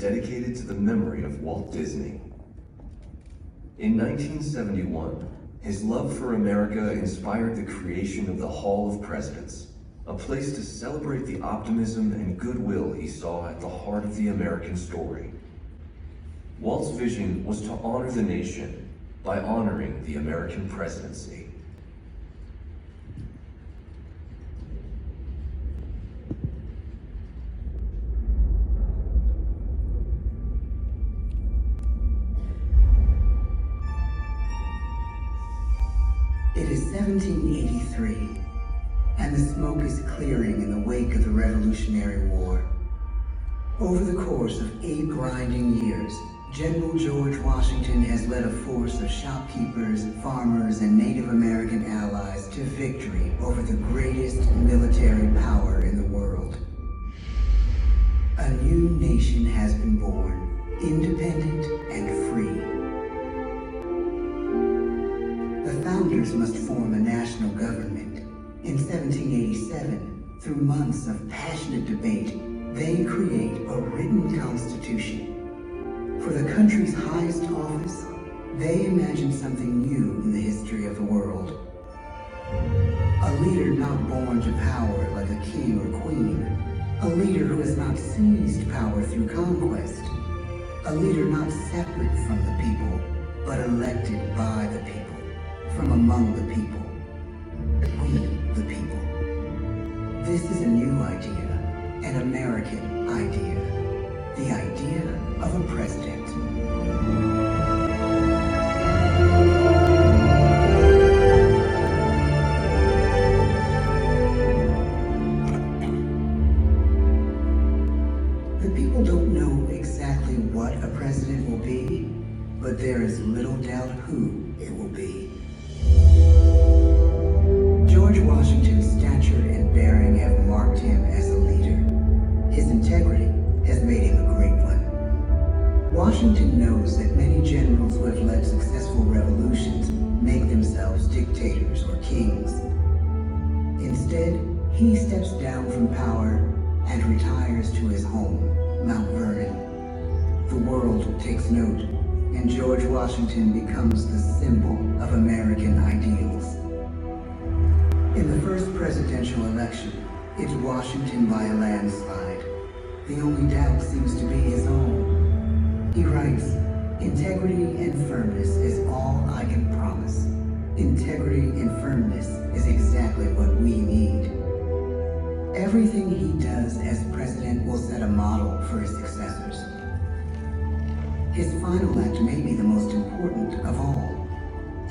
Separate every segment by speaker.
Speaker 1: dedicated to the memory of Walt Disney. In 1971, his love for America inspired the creation of the Hall of Presidents, a place to celebrate the optimism and goodwill he saw at the heart of the American story. Walt's vision was to honor the nation by honoring the American presidency.
Speaker 2: It is 1783, and the smoke is clearing in the wake of the Revolutionary War. Over the course of 8 grinding years, General George Washington has led a force of shopkeepers, farmers, and Native American allies to victory over the greatest military power in the world. A new nation has been born, independent and free. The founders must form a national government. In 1787, through months of passionate debate, they create a written constitution. For the country's highest office, they imagine something new in the history of the world. A leader not born to power like a king or queen. A leader who has not seized power through conquest. A leader not separate from the people, but elected by the people, from among the people. We, the people. This is a new idea, an American idea. The idea of a president. The people don't know exactly what a president will be, but there is little doubt who it will be. George Washington's stature and bearing have marked him as a leader. His integrity has made him a great one. Washington knows that many generals who have led successful revolutions make themselves dictators or kings. Instead, he steps down from power and retires to his home, Mount Vernon. The world takes note, and George Washington becomes the symbol of American ideals. In the first presidential election, it's Washington by a landslide. The only doubt seems to be his own. He writes, "Integrity and firmness is all I can promise. Integrity and firmness is exactly what we need." Everything he does as president will set a model for his successors. His final act may be the most important of all.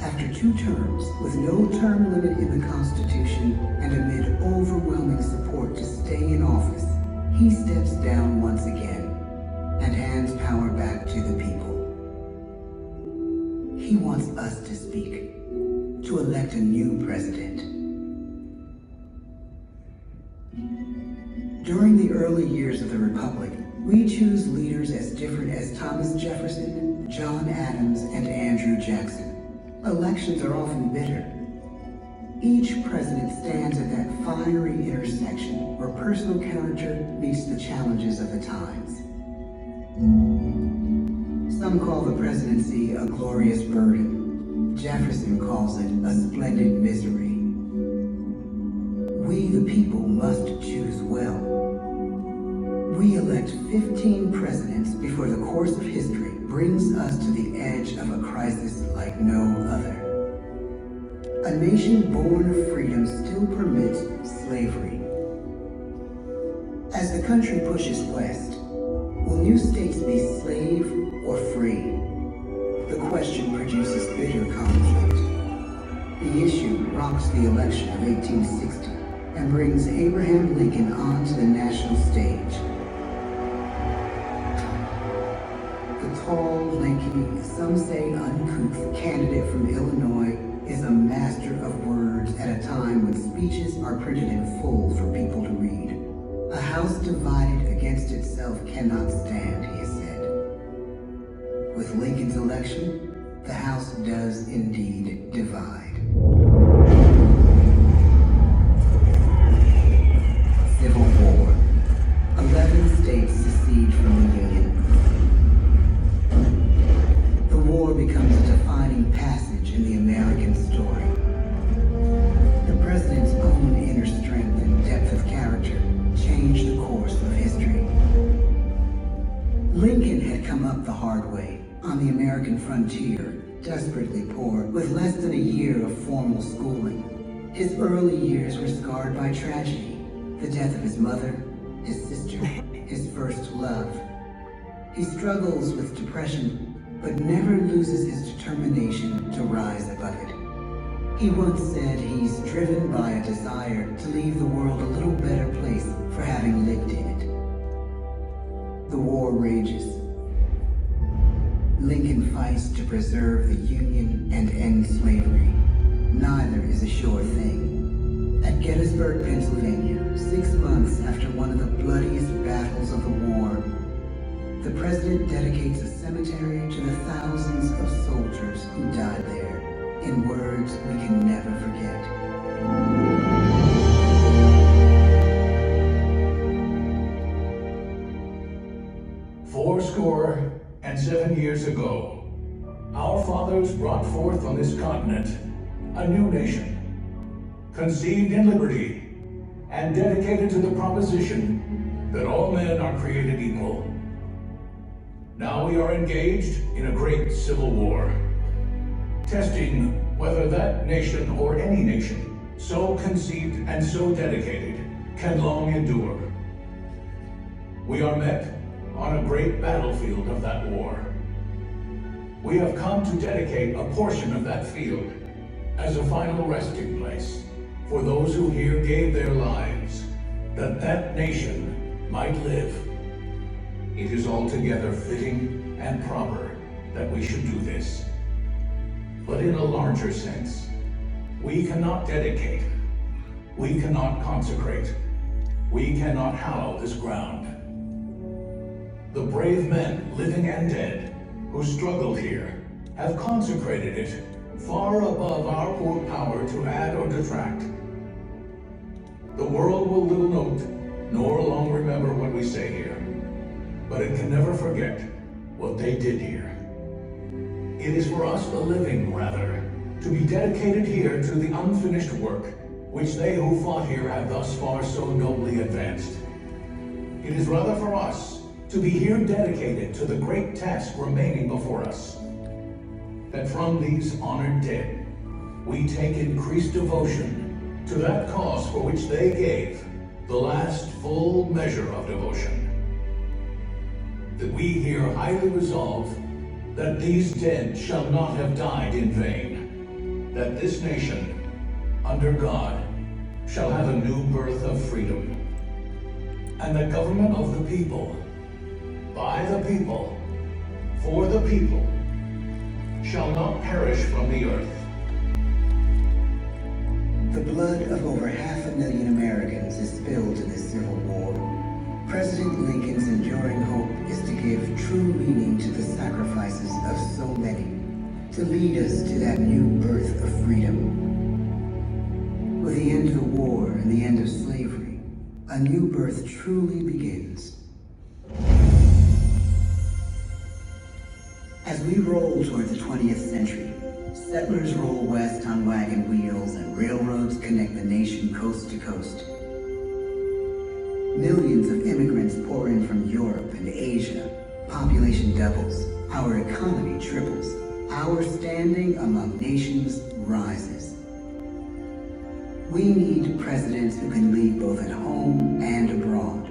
Speaker 2: After 2 terms, with no term limit in the Constitution and amid overwhelming support to stay in office, he steps down once again and hands power back to the people. He wants us to speak, to elect a new president. During the early years of the Republic, we choose leaders as different as Thomas Jefferson, John Adams, and Andrew Jackson. Elections are often bitter. Each president stands at that fiery intersection where personal character meets the challenges of the times. Some call the presidency a glorious burden. Jefferson calls it a splendid misery. We, the people, must choose well. We elect 15 presidents before the course of history brings us to the edge of a crisis like no other. A nation born of freedom still permits slavery. As the country pushes west, will new states be slave or free? The question produces bitter conflict. The issue rocks the election of 1860 and brings Abraham Lincoln onto the national stage. The tall, lanky, some say uncouth candidate from Illinois is a master of words at a time when speeches are printed in full for people to read. A house divided against itself cannot stand, he has said. With Lincoln's election, the House does indeed divide. Civil War. 11 states secede from the Union. Lincoln had come up the hard way, on the American frontier, desperately poor, with less than a year of formal schooling. His early years were scarred by tragedy, the death of his mother, his sister, his first love. He struggles with depression, but never loses his determination to rise above it. He once said he's driven by a desire to leave the world a little better place for having lived in it. The war rages. Lincoln fights to preserve the Union and end slavery. Neither is a sure thing. At Gettysburg, Pennsylvania, 6 months after one of the bloodiest battles of the war, the president dedicates a cemetery to the thousands of soldiers who died there, in words we can never forget.
Speaker 3: Fourscore and 7 years ago, our fathers brought forth on this continent a new nation, conceived in liberty and dedicated to the proposition that all men are created equal. Now we are engaged in a great civil war, testing whether that nation or any nation, so conceived and so dedicated, can long endure. We are met on a great battlefield of that war. We have come to dedicate a portion of that field as a final resting place for those who here gave their lives, that that nation might live. It is altogether fitting and proper that we should do this. But in a larger sense, we cannot dedicate, we cannot consecrate, we cannot hallow this ground. The brave men, living and dead, who struggled here, have consecrated it far above our poor power to add or detract. The world will little note, nor long remember what we say here, but it can never forget what they did here. It is for us, the living, rather, to be dedicated here to the unfinished work which they who fought here have thus far so nobly advanced. It is rather for us to be here dedicated to the great task remaining before us, that from these honored dead we take increased devotion to that cause for which they gave the last full measure of devotion. That we here highly resolve that these dead shall not have died in vain, that this nation, under God, shall have a new birth of freedom, and the government of the people, by the people, for the people, shall not perish from the earth.
Speaker 2: The blood of over 500,000 Americans is spilled in this Civil War. President Lincoln's enduring hope is to give true meaning to the sacrifices of so many, to lead us to that new birth of freedom. With the end of the war and the end of slavery, a new birth truly begins. As we roll toward the 20th century, settlers roll west on wagon wheels and railroads connect the nation coast to coast. Millions of immigrants pour in from Europe and Asia. Population doubles. Our economy triples. Our standing among nations rises. We need presidents who can lead both at home and abroad.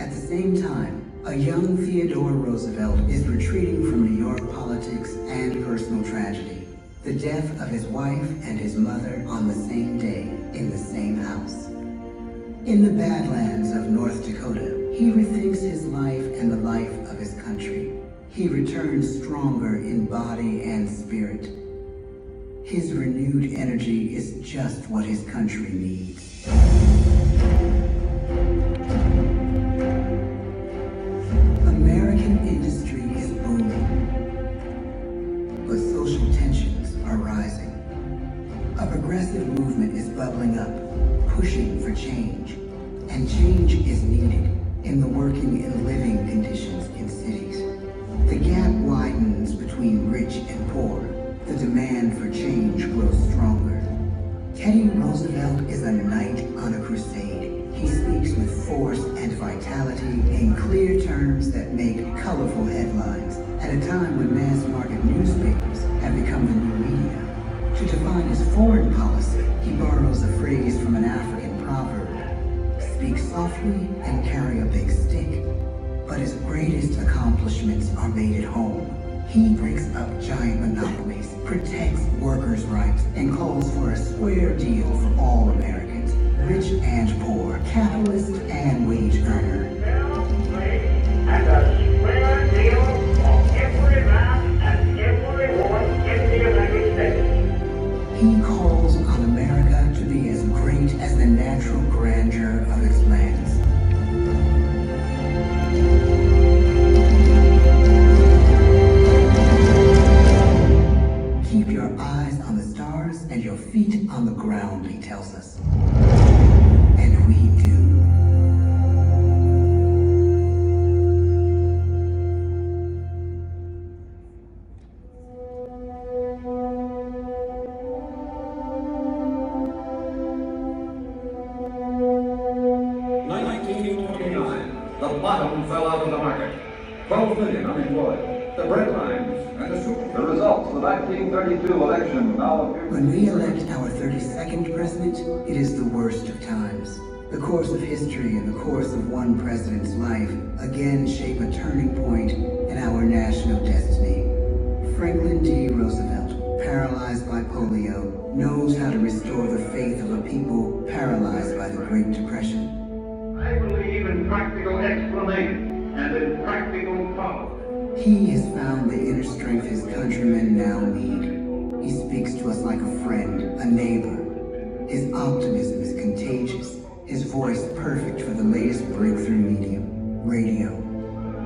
Speaker 2: At the same time, a young Theodore Roosevelt is retreating from New York politics and personal tragedy. The death of his wife and his mother on the same day in the same house. In the Badlands of North Dakota, he rethinks his life and the life of his country. He returns stronger in body and spirit. His renewed energy is just what his country needs. American industry is booming, but social tensions are rising. A progressive movement is bubbling up, pushing for change, and change is needed in the working and living conditions in cities. The gap widens between rich and poor. The demand for change grows stronger. Teddy Roosevelt is a knight on a crusade. He speaks with force and vitality in clear terms terms that make colorful headlines at a time when mass market newspapers have become the new media. To define his foreign policy, he borrows a phrase from an African proverb: speak softly and carry a big stick. But his greatest accomplishments are made at home. He breaks up giant monopolies, protects workers' rights, and calls for a square deal for all Americans, rich and poor, capitalist and wage earner.
Speaker 4: And a square deal for every man and every woman in the United States.
Speaker 2: He calls on America to be as great as the natural grandeur of its lands. Keep your eyes on the stars and your feet on the ground, he tells us. And we do.
Speaker 5: The bottom fell out of the market. 12 million unemployed. The bread lines and the soup. The results of the 1932 election now appear.
Speaker 2: When we elect our 32nd president, it is the worst of times. The course of history and the course of one president's life again shape a turning point in our national destiny. Franklin D. Roosevelt, paralyzed by polio, knows how to restore the faith of a people paralyzed by the Great Depression.
Speaker 4: I believe in practical explanation and in practical policy.
Speaker 2: He has found the inner strength his countrymen now need. He speaks to us like a friend, a neighbor. His optimism is contagious, his voice perfect for the latest breakthrough medium, radio.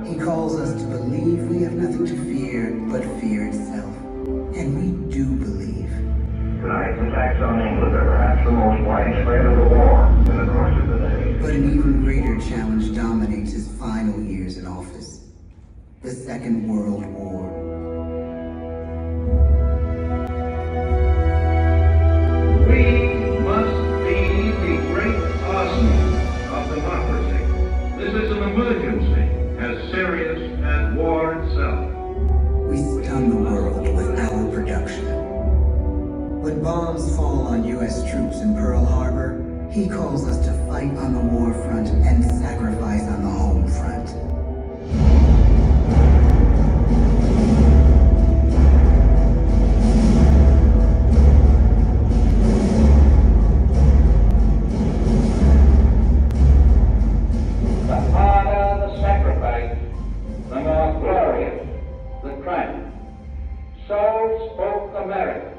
Speaker 2: He calls us to believe we have nothing to fear but fear itself. And we do believe.
Speaker 4: Tonight's attacks on England are perhaps the most widespread of the war in the course of the day.
Speaker 2: But an even greater challenge dominates his final years in office: the Second World War.
Speaker 4: We must be the great arsenal of democracy. This is an emergency as serious as war itself.
Speaker 2: We stun the world with our production. When bombs fall on U.S. troops in Pearl Harbor, he calls us to fight on the war front and sacrifice on the home front.
Speaker 4: The harder the sacrifice, the more glorious the triumph. So spoke America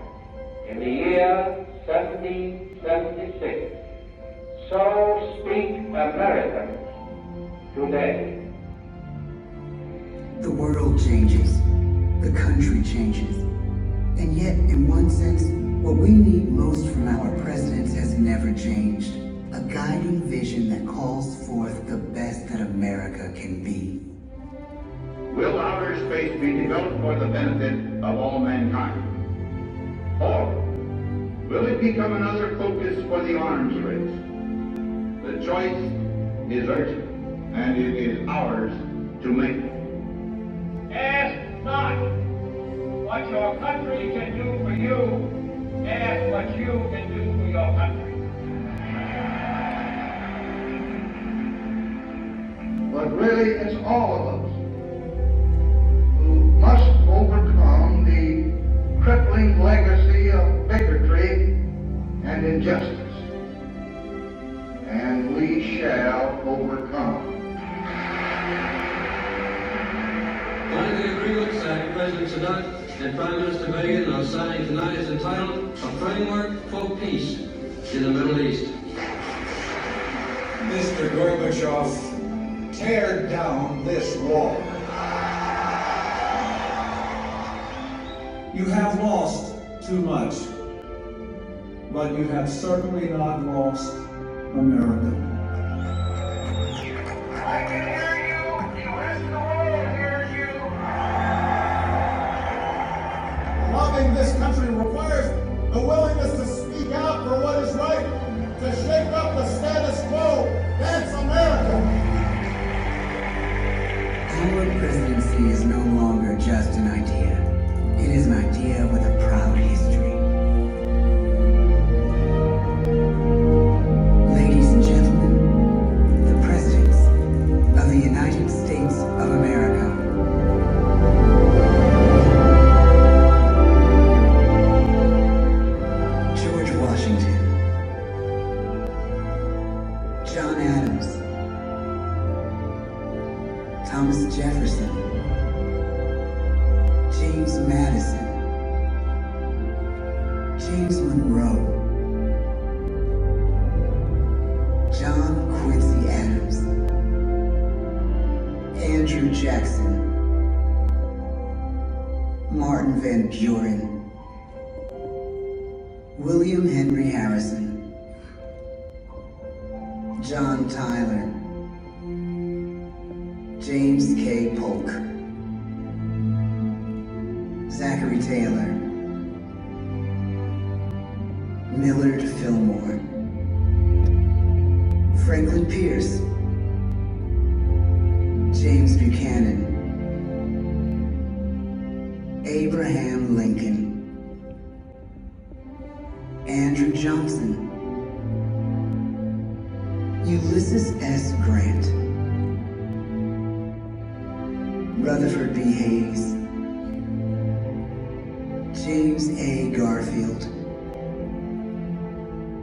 Speaker 4: in the year 1776. So speak Americans today.
Speaker 2: The world changes, the country changes, and yet, in one sense, what we need most from our presidents has never changed. A guiding vision that calls forth the best that America can be.
Speaker 6: Will outer space be developed for the benefit of all mankind? Or will it become another focus for the arms race? The choice is urgent, and it is ours to make.
Speaker 4: Ask not what your country can do for you. Ask what you can do for your country.
Speaker 6: But really, it's all of us who must overcome the crippling legacy of bigotry and injustice. And we shall overcome.
Speaker 7: The agreement that President Sadat and Prime Minister Hogan are signing tonight is entitled A Framework for Peace in the Middle East.
Speaker 3: Mr. Gorbachev, tear down this wall.
Speaker 8: You have lost too much, but you have certainly not lost America.
Speaker 4: I can hear you. The rest of the world hears you.
Speaker 9: Loving this country requires the willingness to speak out for what is right, to shake up the status quo. That's America.
Speaker 2: Our presidency is no longer just an idea. It is an idea with a proud history. Ladies and gentlemen, the presidents of the United States of America. George Washington, John Adams, Thomas Jefferson, James Madison, James Monroe, John Quincy Adams, Andrew Jackson, Martin Van Buren, William Henry Harrison, John Tyler, James K. Polk, Zachary Taylor, Millard Fillmore, Franklin Pierce, James Buchanan, Abraham Lincoln, Andrew Johnson, Ulysses S. Grant, Rutherford B. Hayes, James A. Garfield,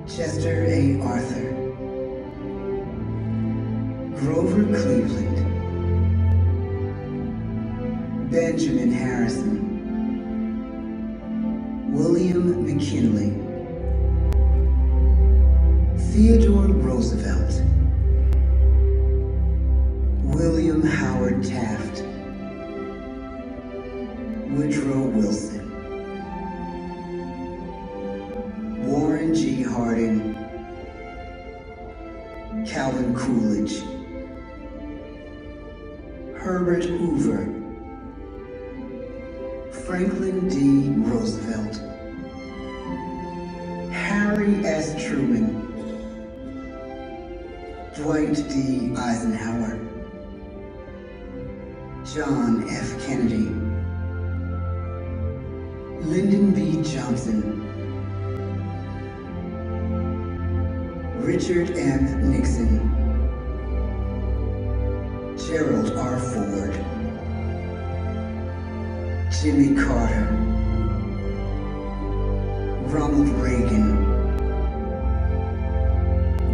Speaker 2: Chester A. Arthur, Grover Cleveland, Benjamin Harrison, William McKinley, Theodore Roosevelt, William Howard Taft, Woodrow Wilson, Warren G. Harding, Calvin Coolidge, Herbert Hoover, Franklin D. Roosevelt, Harry S. Truman, Dwight D. Eisenhower, John F. Kennedy, Lyndon B. Johnson, Richard M. Nixon, Gerald R. Ford, Jimmy Carter, Ronald Reagan,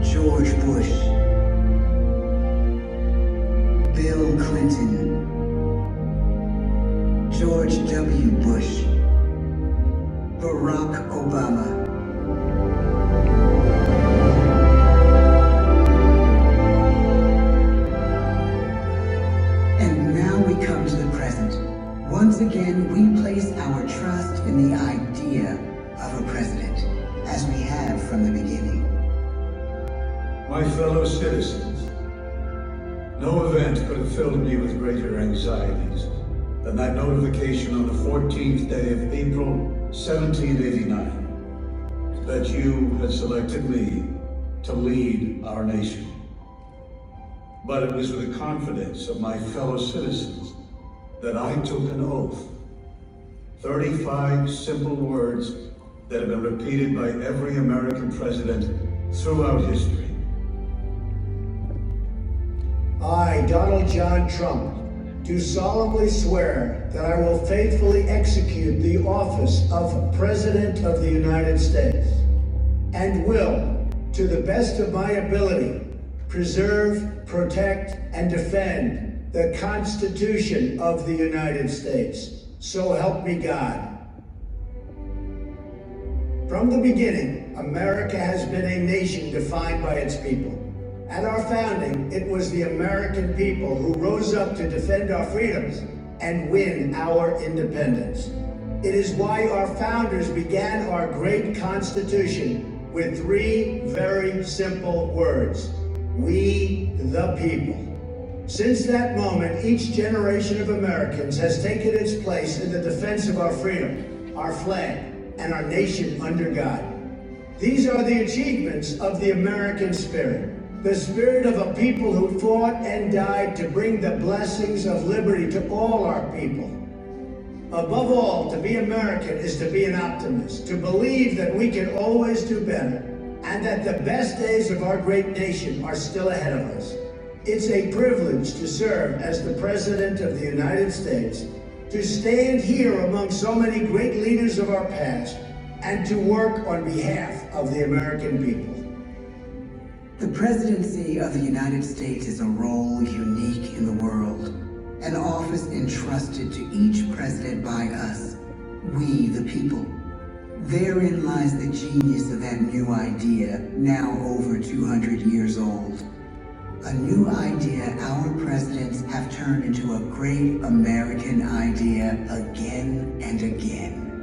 Speaker 2: George Bush, Bill Clinton, George W. Bush, Barack Obama. And now we come to the present. Once again, we place our trust in the idea of a president, as we have from the beginning.
Speaker 8: My fellow citizens, no event could have filled me with greater anxieties than that notification on the 14th day of April, 1789, that you had selected me to lead our nation. But it was with the confidence of my fellow citizens that I took an oath. 35 simple words that have been repeated by every American president throughout history.
Speaker 10: I, Donald John Trump, do solemnly swear that I will faithfully execute the office of President of the United States and will, to the best of my ability, preserve, protect, and defend the Constitution of the United States. So help me God. From the beginning, America has been a nation defined by its people. At our founding, it was the American people who rose up to defend our freedoms and win our independence. It is why our founders began our great Constitution with 3 very simple words: we the people. Since that moment, each generation of Americans has taken its place in the defense of our freedom, our flag, and our nation under God. These are the achievements of the American spirit. The spirit of a people who fought and died to bring the blessings of liberty to all our people. Above all, to be American is to be an optimist, to believe that we can always do better, and that the best days of our great nation are still ahead of us. It's a privilege to serve as the President of the United States, to stand here among so many great leaders of our past, and to work on behalf of the American people.
Speaker 2: The presidency of the United States is a role unique in the world, an office entrusted to each president by us, we the people. Therein lies the genius of that new idea, now over 200 years old. A new idea our presidents have turned into a great American idea again and again.